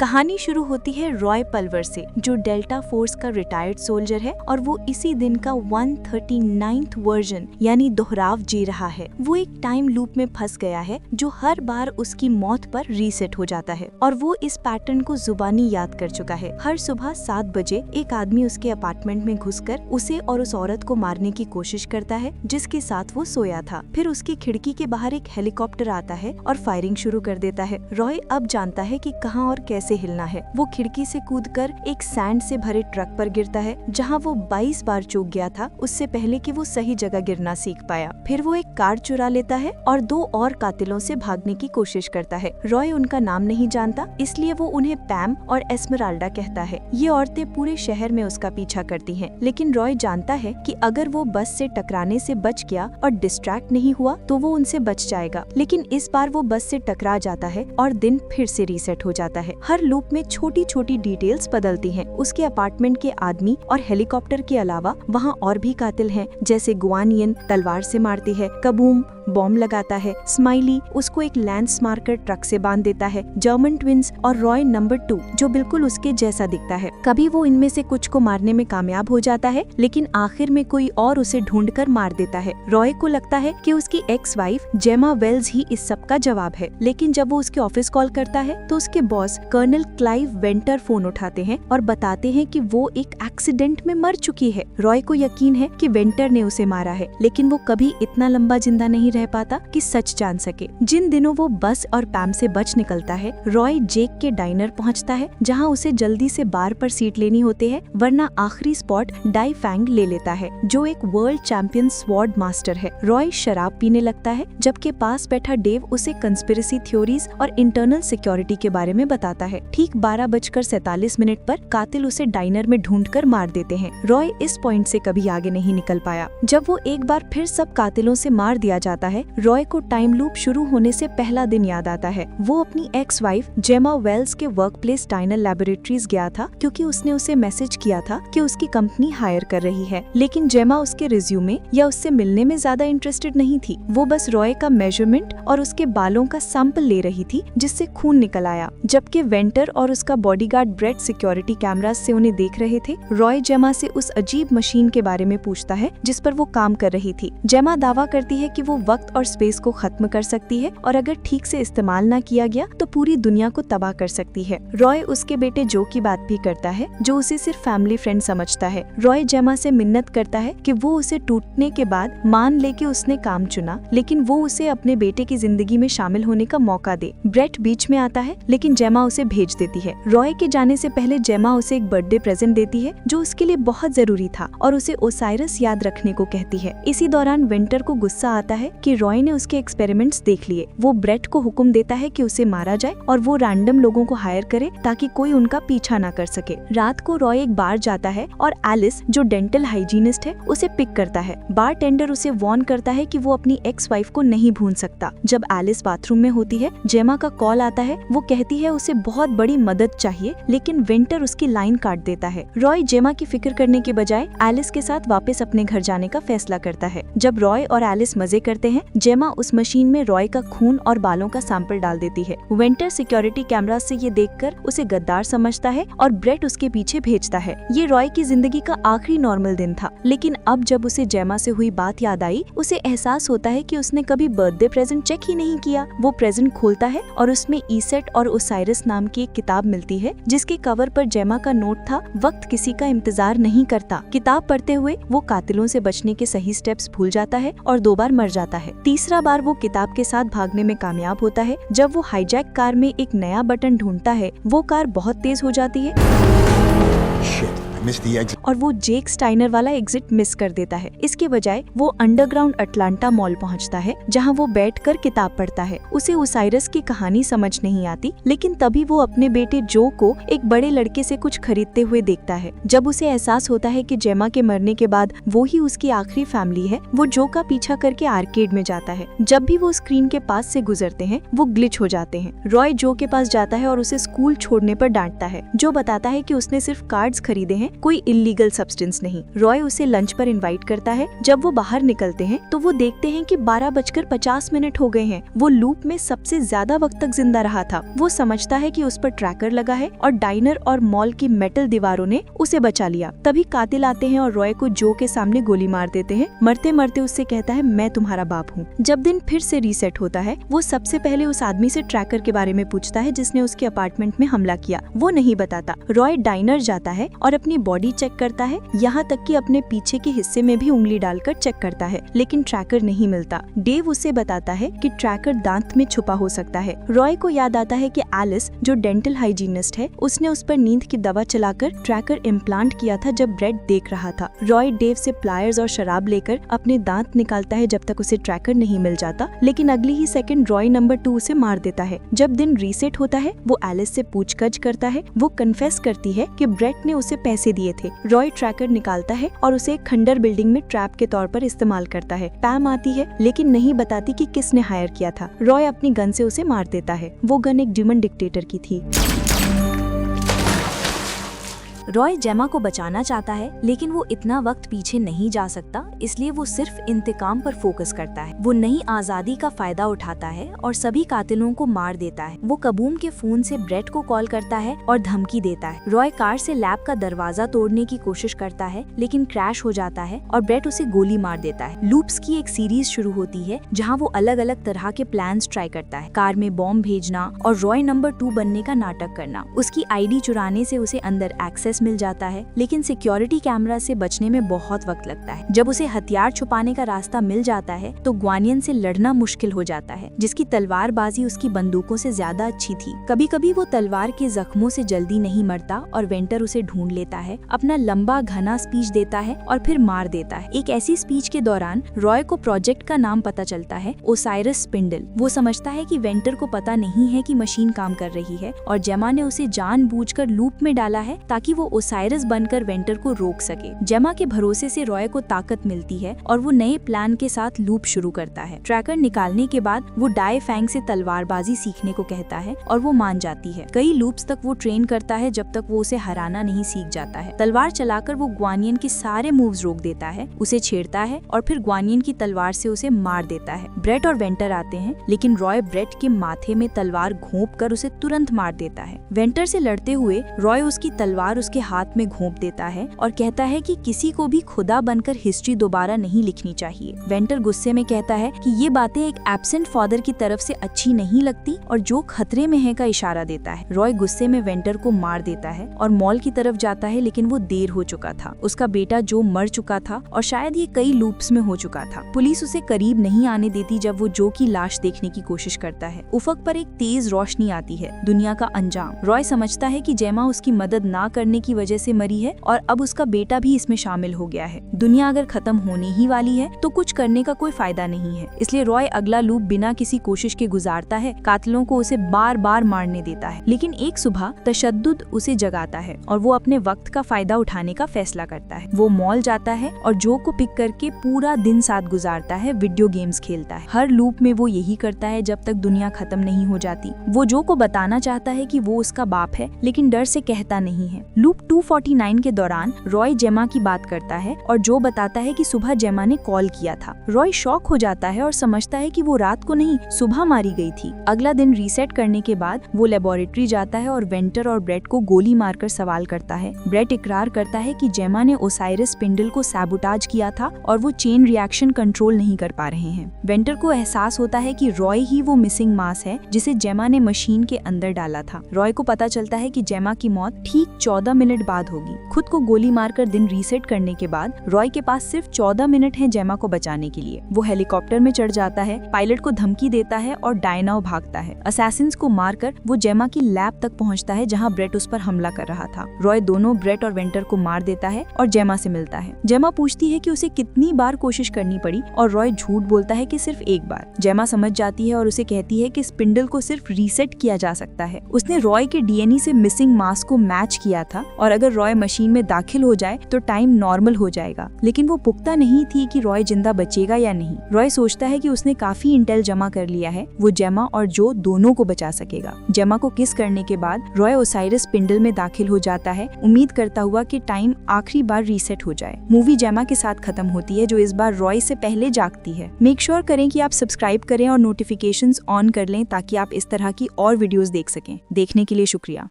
कहानी शुरू होती है रॉय पल्वर से, जो डेल्टा फोर्स का रिटायर्ड सोल्जर है और वो इसी दिन का 139th वर्जन यानी दोहराव जी रहा है। वो एक टाइम लूप में फंस गया है जो हर बार उसकी मौत पर रीसेट हो जाता है और वो इस पैटर्न को जुबानी याद कर चुका है। हर सुबह 7 बजे एक आदमी उसके अपार्टमेंट में घुसकर उसे और उस औरत को मारने की कोशिश करता है जिसके साथ वो सोया था। फिर उसकी खिड़की के बाहर एक हेलीकॉप्टर आता है और फायरिंग शुरू कर देता है। रॉय अब जानता है कि कहां और कैसे हिलना है। वो खिड़की से कूदकर एक सैंड से भरे ट्रक पर गिरता है जहां वो 22 बार चूक गया था उससे पहले कि वो सही जगह गिरना सीख पाया। फिर वो एक कार चुरा लेता है और 2 और कातिलों से भागने की कोशिश करता है। रॉय उनका नाम नहीं जानता, इसलिए वो उन्हें पैम और एस्मेराल्डा कहता है। ये औरतें पूरे शहर में उसका पीछा करती हैं, लेकिन रॉय जानता है कि अगर वो बस से टकराने से बच गया और डिस्ट्रैक्ट नहीं हुआ तो वो उनसे बच जाएगा। लेकिन इस बार वो बस से टकरा जाता है और दिन फिर से रीसेट हो जाता है। हर लूप में छोटी छोटी डिटेल्स बदलती हैं। उसके अपार्टमेंट के आदमी और हेलीकॉप्टर के अलावा वहाँ और भी कातिल हैं, जैसे गुआनियन तलवार से मारती है, कबूम बॉम्ब लगाता है, स्माइली उसको एक लैंस मारकर ट्रक से बांध देता है, जर्मन ट्विंस और रॉय नंबर 2 जो बिल्कुल उसके जैसा दिखता है। कभी वो इनमें से कुछ को मारने में कामयाब हो जाता है, लेकिन आखिर में कोई और उसे ढूंढकर मार देता है। रॉय को लगता है कि उसकी एक्स वाइफ जेमा वेल्स ही इस सब का जवाब है, लेकिन जब वो उसके ऑफिस कॉल करता है तो उसके boss colonel Clive Venter phone उठाते हैं और बताते हैं कि वो एक एक्सीडेंट में मर चुकी है। रॉय को यकीन है कि वेंटर ने उसे मारा है, लेकिन वो कभी इतना लंबा जिंदा नहीं रह पाता कि सच जान सके। जिन दिनों वो बस और पैम से बच निकलता है, रॉय जेक के डाइनर पहुंचता है जहां उसे जल्दी से बार पर सीट लेनी होती है, वरना आखिरी स्पॉट डाई फैंग ले लेता है जो एक वर्ल्ड चैंपियन स्वॉर्ड मास्टर है। रॉय शराब पीने लगता है जबकि पास बैठा डेव उसे कंस्पिरेसी थ्योरीज और इंटरनल सिक्योरिटी के बारे में बताता है। ठीक 12:47 पर कातिल उसे डाइनर में ढूंढकर मार देते हैं। रॉय इस पॉइंट से कभी आगे नहीं निकल पाया। जब वो एक बार फिर सब कातिलों से मार दिया जाता है, रॉय को टाइम लूप शुरू होने से पहला दिन याद आता है। वो अपनी एक्स वाइफ जेमा वेल्स के वर्क प्लेस डाइनर लैबोरेटरीज गया था क्योंकि उसने उसे मैसेज किया था कि उसकी कंपनी हायर कर रही है, लेकिन जेमा उसके रिज्यूमे या उससे मिलने में ज्यादा इंटरेस्टेड नहीं थी। वो बस रॉय का मेजरमेंट और उसके बालों का सैंपल ले रही थी जिससे खून निकल आया। जबकि वेंटर और उसका बॉडीगार्ड ब्रेड सिक्योरिटी कैमरास से उन्हें देख रहे थे। रॉय जेमा से उस अजीब मशीन के बारे में पूछता है जिस पर वो काम कर रही थी। जेमा दावा करती है कि वो वक्त और स्पेस को खत्म कर सकती है और अगर ठीक से इस्तेमाल न किया गया तो पूरी दुनिया को तबाह कर सकती है। रॉय उसके बेटे जो की बात भी करता है जो उसे सिर्फ फैमिली फ्रेंड समझता है। रॉय जेमा से मिन्नत करता है कि वो उसे टूटने के बाद मान ले कि उसने काम चुना, लेकिन वो उसे अपने बेटे की जिंदगी में शामिल होने का मौका दे। ब्रेट बीच में आता है लेकिन जेमा उसे भेज देती है। रॉय के जाने से पहले जेमा उसे एक बर्थडे प्रेजेंट देती है जो उसके लिए बहुत जरूरी था और उसे ओसाइरस याद रखने को कहती है। इसी दौरान वेंटर को गुस्सा आता है कि रॉय ने उसके एक्सपेरिमेंट्स देख लिए। वो ब्रेट को हुक्म देता है कि उसे मारा जाए और वो रैंडम लोगों को हायर करे ताकि कोई उनका पीछा ना कर सके। रात को रॉय एक बार जाता है और एलिस जो डेंटल हाइजीनिस्ट है उसे पिक करता है। बार टेंडर उसे वार्न करता है कि वो अपनी एक्स वाइफ को नहीं भूल सकता। जब एलिस बाथरूम में होती है, जेमा का कॉल आता है। वो कहती है उसे बहुत बड़ी मदद चाहिए, लेकिन वेंटर उसकी लाइन काट देता है। रॉय जेमा की फिक्र करने के बजाय एलिस के साथ वापस अपने घर जाने का फैसला करता है। जब रॉय और एलिस मजे करते हैं, जेमा उस मशीन में रॉय का खून और बालों का सैंपल डाल देती है। वेंटर सिक्योरिटी कैमरा से ये देखकर उसे गद्दार समझता है और ब्रेट उसके पीछे भेजता है। ये रॉय की जिंदगी का आखिरी नॉर्मल दिन था, लेकिन अब जब उसे जेमा से हुई बात याद आई, उसे एहसास होता है कि उसने कभी बर्थडे प्रेजेंट चेक ही नहीं किया। वो प्रेजेंट खोलता है और उसमें ईसेट और ओसाइरस नाम की एक किताब मिलती है जिसके कवर पर जेमा का नोट था, वक्त किसी का इंतजार नहीं करता। किताब पढ़ते हुए वो कातिलों से बचने के सही स्टेप्स भूल जाता है और 2 बार मर जाता है। तीसरा बार वो किताब के साथ भागने में कामयाब होता है। जब वो हाईजैक कार में एक नया बटन ढूंढता है, वो कार बहुत तेज हो जाती है और वो जेक स्टाइनर वाला एग्जिट मिस कर देता है। इसके बजाय वो अंडरग्राउंड अटलांटा मॉल पहुंचता है जहां वो बैठकर किताब पढ़ता है। उसे ओसाइरस की कहानी समझ नहीं आती, लेकिन तभी वो अपने बेटे जो को एक बड़े लड़के से कुछ खरीदते हुए देखता है। जब उसे एहसास होता है कि जेमा के मरने के बाद वो ही उसकी आखिरी फैमिली है, वो जो का पीछा करके आर्केड में जाता है। जब भी वो स्क्रीन के पास से गुजरते हैं, वो ग्लिच हो जाते हैं। रॉय जो के पास जाता है और उसे स्कूल छोड़ने पर डांटता है। जो बताता है कि उसने सिर्फ कार्ड्स खरीदे हैं कोई इलीगल सब्सटेंस नहीं। रॉय उसे लंच पर इनवाइट करता है। जब वो बाहर निकलते हैं तो वो देखते हैं कि 12:50 हो गए हैं। वो लूप में सबसे ज्यादा वक्त तक जिंदा रहा था। वो समझता है कि उस पर ट्रैकर लगा है और डाइनर और मॉल की मेटल दीवारों ने उसे बचा लिया। तभी कातिल आते हैं और रॉय को जो के सामने गोली मार देते हैं। मरते मरते उससे कहता है, मैं तुम्हारा बाप हूँ। जब दिन फिर से रीसेट होता है, वो सबसे पहले उस आदमी से ट्रैकर के बारे में पूछता है जिसने उसके अपार्टमेंट में हमला किया। वो नहीं बताता। रॉय डाइनर जाता है और अपनी बॉडी चेक करता है, यहाँ तक कि अपने पीछे के हिस्से में भी उंगली डालकर चेक करता है, लेकिन ट्रैकर नहीं मिलता। डेव उसे बताता है कि ट्रैकर दांत में छुपा हो सकता है। रॉय को याद आता है कि एलिस, जो डेंटल हाइजीनिस्ट है, उसने उस पर नींद की दवा चलाकर ट्रैकर इम्प्लांट किया था जब ब्रेड देख रहा था। रॉय डेव से प्लायर्स और शराब लेकर अपने दांत निकालता है जब तक उसे ट्रैकर नहीं मिल जाता, लेकिन अगली ही सेकंड रॉय नंबर 2 उसे मार देता है। जब दिन रीसेट होता है, वो एलिस से पूछताछ करता है। वो कन्फेस करती है कि ब्रेड ने उसे पैसे दिए थे। रॉय ट्रैकर निकालता है और उसे एक खंडर बिल्डिंग में ट्रैप के तौर पर इस्तेमाल करता है। पैम आती है लेकिन नहीं बताती कि किसने हायर किया था। रॉय अपनी गन से उसे मार देता है। वो गन एक डिमन डिक्टेटर की थी। रॉय जेमा को बचाना चाहता है, लेकिन वो इतना वक्त पीछे नहीं जा सकता, इसलिए वो सिर्फ इंतकाम पर फोकस करता है। वो नई आजादी का फायदा उठाता है और सभी कातिलों को मार देता है। वो कबूम के फोन से ब्रेड को कॉल करता है और धमकी देता है। रॉय कार से लैब का दरवाजा तोड़ने की कोशिश करता है, लेकिन क्रैश हो जाता है और ब्रेड उसे गोली मार देता है। लूप्स की एक सीरीज शुरू होती है जहाँ वो अलग अलग तरह के प्लान्स ट्राई करता है। कार में बॉम्ब भेजना और रॉय नंबर 2 बनने का नाटक करना। उसकी आईडी चुराने से उसे अंदर एक्सेस मिल जाता है, लेकिन सिक्योरिटी कैमरा से बचने में बहुत वक्त लगता है। जब उसे हथियार छुपाने का रास्ता मिल जाता है तो ग्वानियन से लड़ना मुश्किल हो जाता है, जिसकी तलवारबाजी उसकी बंदूकों से ज्यादा अच्छी थी। कभी कभी वो तलवार के जख्मों से जल्दी नहीं मरता और वेंटर उसे ढूंढ लेता है, अपना लंबा घना स्पीच देता है और फिर मार देता है। एक ऐसी स्पीच के दौरान रॉय को प्रोजेक्ट का नाम पता चलता है, ओसाइरस स्पिंडल। वो समझता है कि वेंटर को पता नहीं है कि मशीन काम कर रही है और जेमा ने उसे जानबूझकर लूप में डाला है ताकि वो ओसाइरस बनकर वेंटर को रोक सके। जेमा के भरोसे से रॉय को ताकत मिलती है और वो नए प्लान के साथ लूप शुरू करता है। ट्रैकर निकालने के बाद वो डाई फैंग से तलवारबाजी सीखने को कहता है और वो मान जाती है। कई लूप्स तक वो ट्रेन करता है जब तक वो उसे हराना नहीं सीख जाता है। तलवार चलाकर वो ग्वानियन के सारे मूव्स रोक देता है, उसे छेड़ता है और फिर ग्वानियन की तलवार से उसे मार देता है। ब्रेट और वेंटर आते हैं, लेकिन रॉय ब्रेट के माथे में तलवार घोंप कर उसे तुरंत मार देता है। वेंटर से लड़ते हुए रॉय उसकी तलवार उसके हाथ में घोंप देता है और कहता है कि किसी को भी खुदा बनकर हिस्ट्री दोबारा नहीं लिखनी चाहिए। वेंटर गुस्से में कहता है कि ये बातें एक एब्सेंट फादर की तरफ से अच्छी नहीं लगती और जो खतरे में है का इशारा देता है। रॉय गुस्से में वेंटर को मार देता है और मॉल की तरफ जाता है, लेकिन वो देर हो चुका था। उसका बेटा जो मर चुका था और शायद ये कई लूप्स में हो चुका था। पुलिस उसे करीब नहीं आने देती जब वो जो की लाश देखने की कोशिश करता है। उफक पर एक तेज रोशनी आती है, दुनिया का अंजाम। रॉय समझता है कि जेमा उसकी मदद ना करने की वजह से मरी है और अब उसका बेटा भी इसमें शामिल हो गया है। दुनिया अगर खत्म होने ही वाली है तो कुछ करने का कोई फायदा नहीं है, इसलिए रॉय अगला लूप बिना किसी कोशिश के गुजारता है। कातिलों को उसे बार बार मारने देता है, लेकिन एक सुबह तशद्दुद उसे जगाता है और वो अपने वक्त का फायदा उठाने का फैसला करता है। वो मॉल जाता है और जो को पिक करके पूरा दिन साथ गुजारता है, वीडियो गेम्स खेलता है। हर लूप में वो यही करता है जब तक दुनिया खत्म नहीं हो जाती। वो जो को बताना चाहता है कि वो उसका बाप है, लेकिन डर से कहता नहीं है। लूप 249 के दौरान रॉय जेमा की बात करता है और जो बताता है कि सुबह जेमा ने कॉल किया था। रॉय शॉक हो जाता है और समझता है कि वो रात को नहीं सुबह मारी गई थी। अगला दिन रीसेट करने के बाद वो लेबोरेटरी जाता है और वेंटर और ब्रेट को गोली मारकर सवाल करता है। ब्रेट इकरार करता है कि जेमा ने ओसाइरस स्पिंडल को सैबोटाज किया था और वो चेन रिएक्शन कंट्रोल नहीं कर पा रहे हैं। वेंटर को एहसास होता है कि रॉय ही वो मिसिंग मास है जिसे जेमा ने मशीन के अंदर डाला था। रॉय को पता चलता है कि जेमा की मौत ठीक 14 मिनट बाद होगी। खुद को गोली मारकर दिन रीसेट करने के बाद रॉय के पास सिर्फ 14 मिनट है जेमा को बचाने के लिए। वो हेलीकॉप्टर में चढ़ जाता है, पायलट को धमकी देता है और डायनाओ भागता है। असैसिन्स को मारकर वो जेमा की लैब तक पहुंचता है जहां ब्रेट उस पर हमला कर रहा था। रॉय दोनों ब्रेट और वेंटर को मार देता है और जेमा से मिलता है। जेमा पूछती है कि उसे कितनी बार कोशिश करनी पड़ी और रॉय झूठ बोलता है कि सिर्फ एक बार। जेमा समझ जाती है और उसे कहती है कि स्पिंडल को सिर्फ रीसेट किया जा सकता है। उसने रॉय के डीएनए से मिसिंग मास को मैच किया था और अगर रॉय मशीन में दाखिल हो जाए तो टाइम नॉर्मल हो जाएगा। लेकिन वो पुख्ता नहीं थी कि रॉय जिंदा बचेगा या नहीं। रॉय सोचता है कि उसने काफी इंटेल जमा कर लिया है, वो जेमा और जो दोनों को बचा सकेगा। जेमा को किस करने के बाद रॉय ओसाइरिस स्पिंडल में दाखिल हो जाता है, उम्मीद करता हुआ कि टाइम आखिरी बार रीसेट हो जाए। मूवी जेमा के साथ खत्म होती है, जो इस बार रॉय से पहले जागती है। मेक श्योर करें कि आप सब्सक्राइब करें और नोटिफिकेशंस ऑन कर लें ताकि आप इस तरह की और वीडियोस देख सकें। देखने के लिए शुक्रिया।